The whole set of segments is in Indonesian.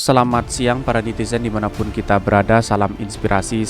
Selamat siang para netizen dimanapun kita berada, salam inspirasi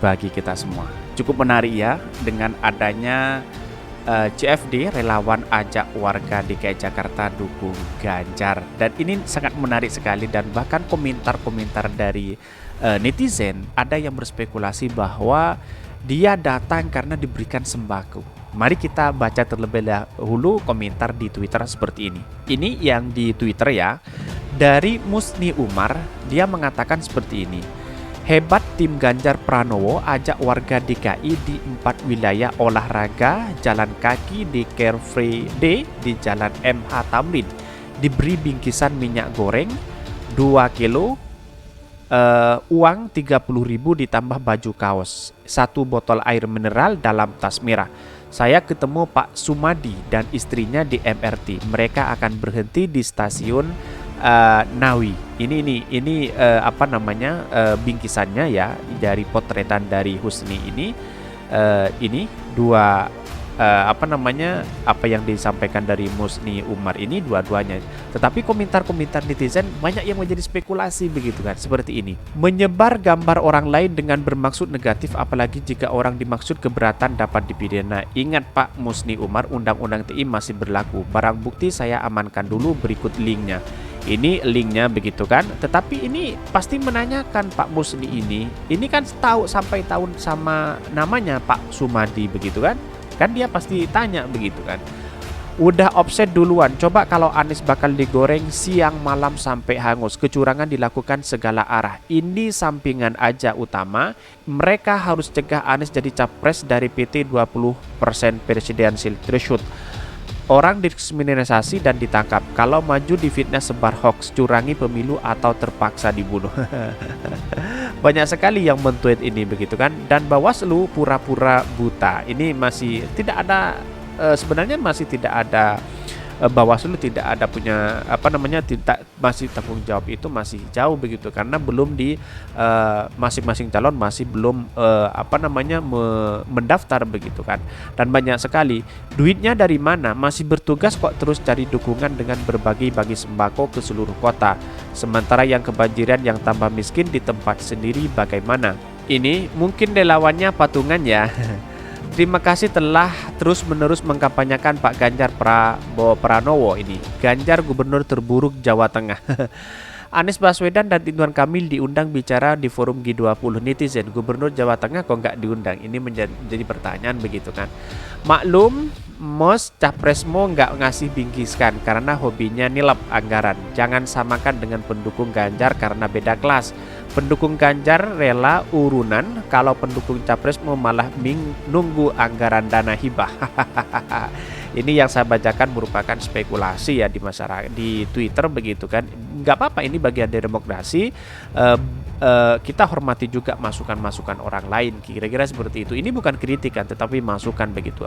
bagi kita semua. Cukup menarik ya dengan adanya CFD, relawan ajak warga DKI Jakarta dukung Ganjar. Dan ini sangat menarik sekali dan bahkan komentar-komentar dari netizen ada yang berspekulasi bahwa dia datang karena diberikan sembako. Mari kita baca terlebih dahulu komentar di Twitter seperti ini. Ini yang di Twitter ya. Dari Musni Umar, dia mengatakan seperti ini. Hebat tim Ganjar Pranowo ajak warga DKI di 4 wilayah olahraga, jalan kaki di Carefree Day di Jalan MH Tamrin. Diberi bingkisan minyak goreng 2 kilo, uang 30.000 ditambah baju kaos, 1 botol air mineral dalam tas merah. Saya ketemu Pak Sumadi dan istrinya di MRT. Mereka akan berhenti di stasiun Nawi. Ini bingkisannya ya dari potretan dari Husni ini. Ini dua apa yang disampaikan dari Musni Umar ini dua-duanya. Tetapi komentar-komentar netizen banyak yang menjadi spekulasi begitu kan, seperti ini. Menyebar gambar orang lain dengan bermaksud negatif, apalagi jika orang dimaksud keberatan dapat dipidana. Ingat Pak Musni Umar, Undang-Undang TI masih berlaku. Barang bukti saya amankan dulu, berikut linknya. Ini linknya begitu kan. Tetapi ini pasti menanyakan Pak Musni ini kan tahu sampai tahun sama namanya Pak Sumadi begitu kan. Kan dia pasti tanya begitu kan. Udah offset duluan. Coba kalau Anies bakal digoreng siang malam sampai hangus. Kecurangan dilakukan segala arah. Ini sampingan aja utama. Mereka harus cegah Anies jadi capres dari PT 20% presidensial threshold. Orang diskriminasi dan ditangkap. Kalau maju difitnah sebar hoax, curangi pemilu atau terpaksa dibunuh. Banyak sekali yang men-tweet ini begitu kan. Dan Bawaslu pura-pura buta. Ini masih tidak ada, sebenarnya masih tidak ada, Bawaslu tidak ada punya masih tanggung jawab itu masih jauh begitu, karena belum di masing-masing calon masih belum mendaftar begitu kan. Dan banyak sekali duitnya dari mana, masih bertugas kok terus cari dukungan dengan bagi sembako ke seluruh kota, sementara yang kebanjiran yang tambah miskin di tempat sendiri bagaimana. Ini mungkin relawannya patungan ya. Terima kasih telah terus-menerus mengkampanyekan Pak Ganjar Pranowo ini. Ganjar gubernur terburuk Jawa Tengah. Anies Baswedan dan Ridwan Kamil diundang bicara di forum G20. Netizen, gubernur Jawa Tengah kok nggak diundang? Ini menjadi pertanyaan begitu kan. Maklum, Mos Capresmo nggak ngasih bingkiskan karena hobinya nilap anggaran. Jangan samakan dengan pendukung Ganjar karena beda kelas. Pendukung Ganjar rela urunan, kalau pendukung Capresmo malah nunggu anggaran dana hibah. Ini yang saya bacakan merupakan spekulasi ya di masyarakat, di Twitter begitu kan. Nggak apa-apa, ini bagian dari demokrasi. Kita hormati juga masukan-masukan orang lain, kira-kira seperti itu. Ini bukan kritikan tetapi masukan begitu.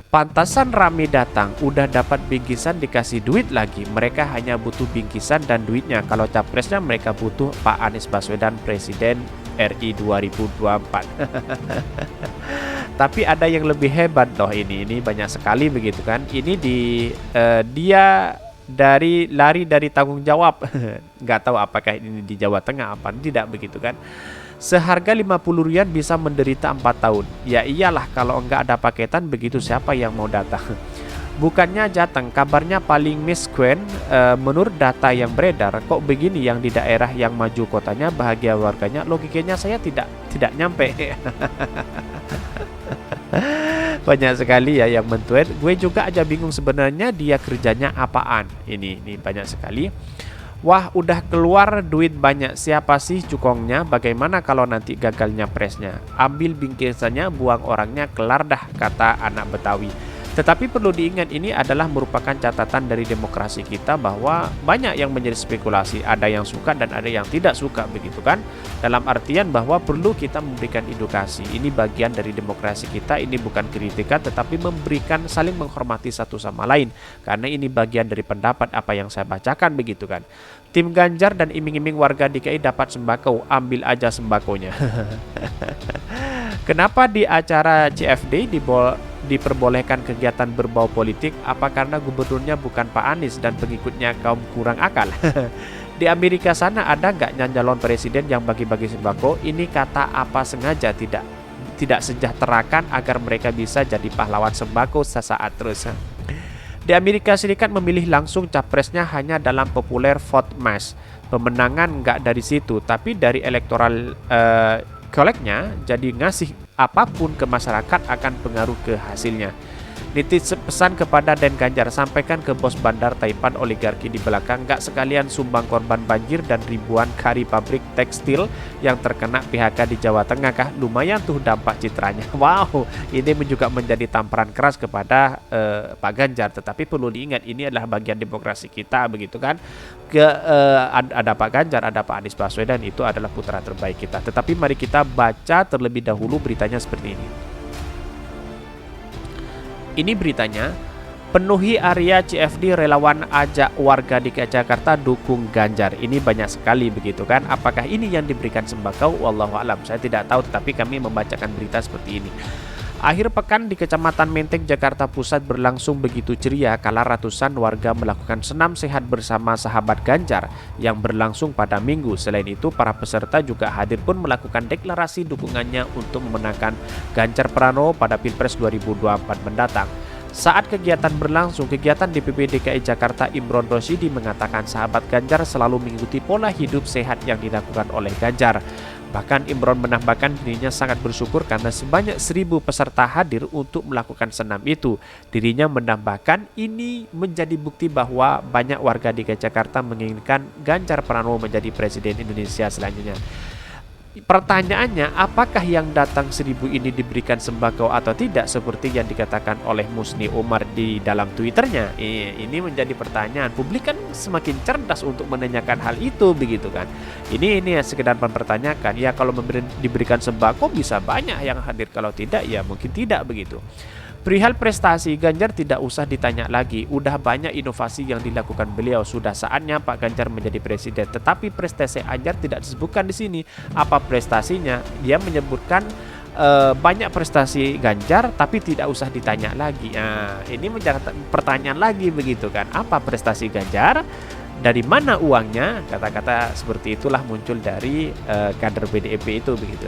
Pantasan rame datang, udah dapat bingkisan dikasih duit lagi. Mereka hanya butuh bingkisan dan duitnya. Kalau capresnya mereka butuh Pak Anies Baswedan Presiden RI 2024. Tapi ada yang lebih hebat loh ini banyak sekali begitu kan. Ini dia lari dari tanggung jawab. Nggak tahu apakah ini di Jawa Tengah apa tidak begitu kan. Seharga 50 rian bisa menderita 4 tahun. Ya iyalah, kalau enggak ada paketan begitu siapa yang mau datang. Bukannya jateng, kabarnya paling miskin. Menurut data yang beredar, kok begini yang di daerah yang maju kotanya bahagia warganya. Logikanya saya tidak nyampe. Banyak sekali ya yang men-tweet. Gue juga aja bingung sebenarnya dia kerjanya apaan. Ini banyak sekali. Wah, udah keluar duit banyak, siapa sih cukongnya? Bagaimana kalau nanti gagalnya presnya? Ambil bingkisannya, buang orangnya, kelar dah, kata anak Betawi. Tetapi perlu diingat, ini adalah merupakan catatan dari demokrasi kita bahwa banyak yang menjadi spekulasi, ada yang suka dan ada yang tidak suka begitu kan. Dalam artian bahwa perlu kita memberikan edukasi. Ini bagian dari demokrasi kita, ini bukan kritikan tetapi memberikan, saling menghormati satu sama lain. Karena ini bagian dari pendapat apa yang saya bacakan begitu kan. Tim Ganjar dan iming-iming warga DKI dapat sembako, ambil aja sembakonya. Kenapa di acara CFD diperbolehkan kegiatan berbau politik? Apa karena gubernurnya bukan Pak Anies dan pengikutnya kaum kurang akal? Di Amerika sana ada nggak calon presiden yang bagi-bagi sembako? Ini kata apa sengaja tidak sejahterakan agar mereka bisa jadi pahlawan sembako sesaat terus. Di Amerika Serikat memilih langsung capresnya hanya dalam popular vote mass. Pemenangan nggak dari situ, tapi dari electoral collect-nya, jadi ngasih apapun ke masyarakat akan pengaruh ke hasilnya. Nitip pesan kepada Den Ganjar, sampaikan ke bos bandar Taipan oligarki di belakang, nggak sekalian sumbang korban banjir dan ribuan kari pabrik tekstil yang terkena PHK di Jawa Tengah kah? Lumayan tuh dampak citranya. Wow, ini juga menjadi tamparan keras kepada Pak Ganjar. Tetapi perlu diingat, ini adalah bagian demokrasi kita, begitu kan? Ada Pak Ganjar, ada Pak Anies Baswedan, itu adalah putra terbaik kita. Tetapi mari kita baca terlebih dahulu beritanya seperti ini. Ini beritanya, penuhi area CFD, relawan ajak warga DKI Jakarta dukung Ganjar. Ini banyak sekali begitu kan. Apakah ini yang diberikan sembako? Wallahu alam, saya tidak tahu, tetapi kami membacakan berita seperti ini. Akhir pekan di Kecamatan Menteng, Jakarta Pusat berlangsung begitu ceria kala ratusan warga melakukan senam sehat bersama sahabat Ganjar yang berlangsung pada Minggu. Selain itu, para peserta juga hadir pun melakukan deklarasi dukungannya untuk memenangkan Ganjar Pranowo pada Pilpres 2024 mendatang. Saat kegiatan berlangsung, kegiatan DPP DKI Jakarta Imron Rosyidi mengatakan sahabat Ganjar selalu mengikuti pola hidup sehat yang dilakukan oleh Ganjar. Bahkan Imron menambahkan dirinya sangat bersyukur karena sebanyak 1.000 peserta hadir untuk melakukan senam itu. Dirinya menambahkan ini menjadi bukti bahwa banyak warga DKI Jakarta menginginkan Ganjar Pranowo menjadi Presiden Indonesia selanjutnya. Pertanyaannya, apakah yang datang 1.000 ini diberikan sembako atau tidak seperti yang dikatakan oleh Musni Umar di dalam Twitternya? Ini menjadi pertanyaan. Publik kan semakin cerdas untuk menanyakan hal itu, begitu kan? Ini sekedar mempertanyakan. Ya, kalau diberikan sembako bisa banyak yang hadir, kalau tidak ya mungkin tidak begitu. Perihal prestasi, Ganjar tidak usah ditanya lagi. Udah banyak inovasi yang dilakukan beliau. Sudah saatnya Pak Ganjar menjadi presiden. Tetapi prestasi Ganjar tidak disebutkan di sini. Apa prestasinya? Dia menyebutkan banyak prestasi Ganjar, tapi tidak usah ditanya lagi. Nah, ini menjadi pertanyaan lagi begitu kan? Apa prestasi Ganjar? Dari mana uangnya? Kata-kata seperti itulah muncul dari kader PDIP itu begitu.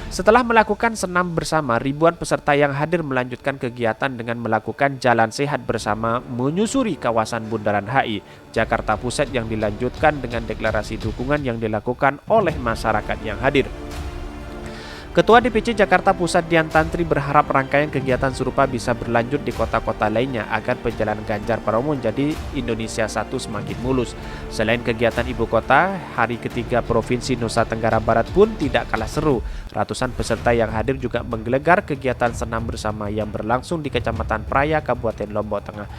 Setelah melakukan senam bersama, ribuan peserta yang hadir melanjutkan kegiatan dengan melakukan jalan sehat bersama menyusuri kawasan Bundaran HI, Jakarta Pusat yang dilanjutkan dengan deklarasi dukungan yang dilakukan oleh masyarakat yang hadir. Ketua DPC Jakarta Pusat Dian Tantri berharap rangkaian kegiatan serupa bisa berlanjut di kota-kota lainnya agar perjalanan Ganjar Pranowo menjadi Indonesia Satu semakin mulus. Selain kegiatan ibu kota, hari ketiga Provinsi Nusa Tenggara Barat pun tidak kalah seru. Ratusan peserta yang hadir juga menggelegar kegiatan senam bersama yang berlangsung di Kecamatan Praya, Kabupaten Lombok Tengah.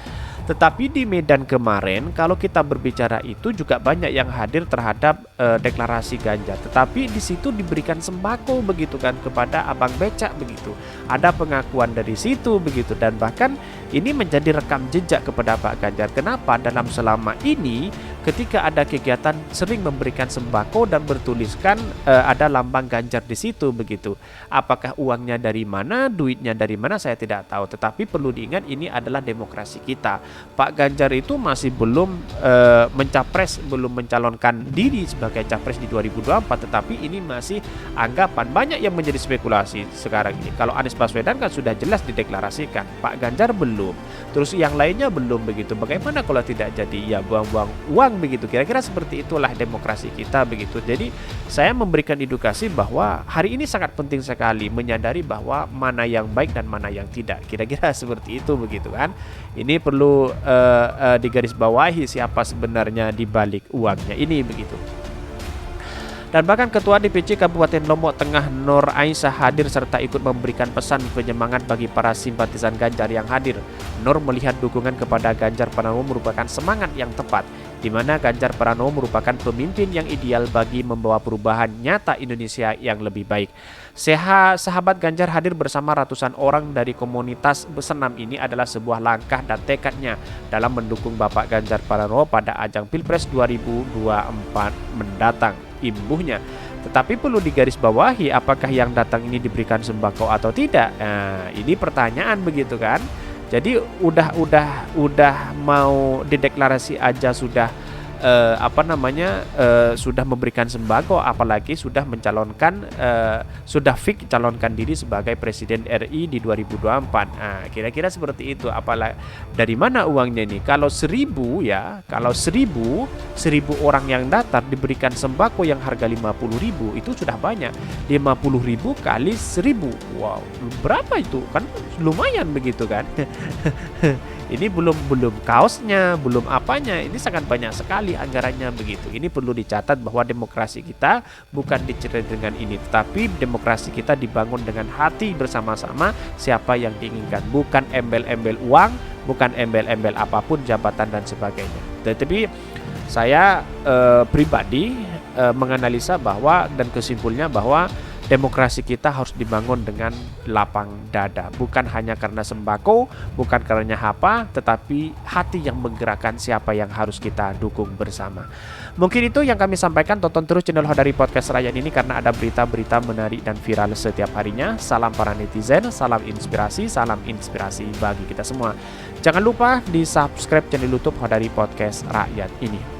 Tetapi di Medan kemarin, kalau kita berbicara itu juga banyak yang hadir terhadap deklarasi Ganjar. Tetapi di situ diberikan sembako begitu kan kepada abang becak begitu. Ada pengakuan dari situ begitu, dan bahkan ini menjadi rekam jejak kepada Pak Ganjar. Kenapa dalam selama ini ketika ada kegiatan sering memberikan sembako dan bertuliskan ada lambang Ganjar di situ begitu. Apakah uangnya dari mana, duitnya dari mana, saya tidak tahu. Tetapi perlu diingat ini adalah demokrasi kita. Pak Ganjar itu masih belum belum mencalonkan diri sebagai capres di 2024, tetapi ini masih anggapan. Banyak yang menjadi spekulasi sekarang ini. Kalau Anies Baswedan kan sudah jelas dideklarasikan, Pak Ganjar belum, terus yang lainnya belum begitu. Bagaimana kalau tidak jadi? Ya buang-buang uang begitu. Kira-kira seperti itulah demokrasi kita begitu. Jadi saya memberikan edukasi bahwa hari ini sangat penting sekali menyadari bahwa mana yang baik dan mana yang tidak. Kira-kira seperti itu begitu kan. Ini perlu digarisbawahi siapa sebenarnya di balik uangnya ini begitu. Dan bahkan Ketua DPC Kabupaten Lombok Tengah Nur Aisyah hadir serta ikut memberikan pesan penyemangat bagi para simpatisan Ganjar yang hadir. Nur melihat dukungan kepada Ganjar Pranowo merupakan semangat yang tepat, di mana Ganjar Pranowo merupakan pemimpin yang ideal bagi membawa perubahan nyata Indonesia yang lebih baik. Sahabat Ganjar hadir bersama ratusan orang dari komunitas senam ini adalah sebuah langkah dan tekadnya dalam mendukung Bapak Ganjar Pranowo pada ajang Pilpres 2024 mendatang, imbuhnya. Tetapi perlu digarisbawahi, apakah yang datang ini diberikan sembako atau tidak? Nah, ini pertanyaan begitu kan. Jadi udah mau dideklarasi aja sudah sudah memberikan sembako, apalagi sudah mencalonkan sudah fix calonkan diri sebagai presiden RI di 2024. Nah, kira-kira seperti itu. Apalagi dari mana uangnya ini? Kalau 1000 orang yang daftar diberikan sembako yang harga 50.000, itu sudah banyak. 50.000 kali 1000. Wow, berapa itu? Kan lumayan begitu kan? Ini belum kaosnya, belum apanya. Ini sangat banyak sekali anggarannya begitu. Ini perlu dicatat bahwa demokrasi kita bukan dicari dengan ini, tetapi demokrasi kita dibangun dengan hati bersama-sama siapa yang diinginkan, bukan embel-embel uang, bukan embel-embel apapun jabatan dan sebagainya. Tetapi saya pribadi menganalisa bahwa dan kesimpulannya bahwa demokrasi kita harus dibangun dengan lapang dada, bukan hanya karena sembako, bukan karena apa, tetapi hati yang menggerakkan siapa yang harus kita dukung bersama. Mungkin itu yang kami sampaikan. Tonton terus channel Hodari Podcast Rakyat ini karena ada berita-berita menarik dan viral setiap harinya. Salam para netizen, salam inspirasi bagi kita semua. Jangan lupa di subscribe channel YouTube Hodari Podcast Rakyat ini.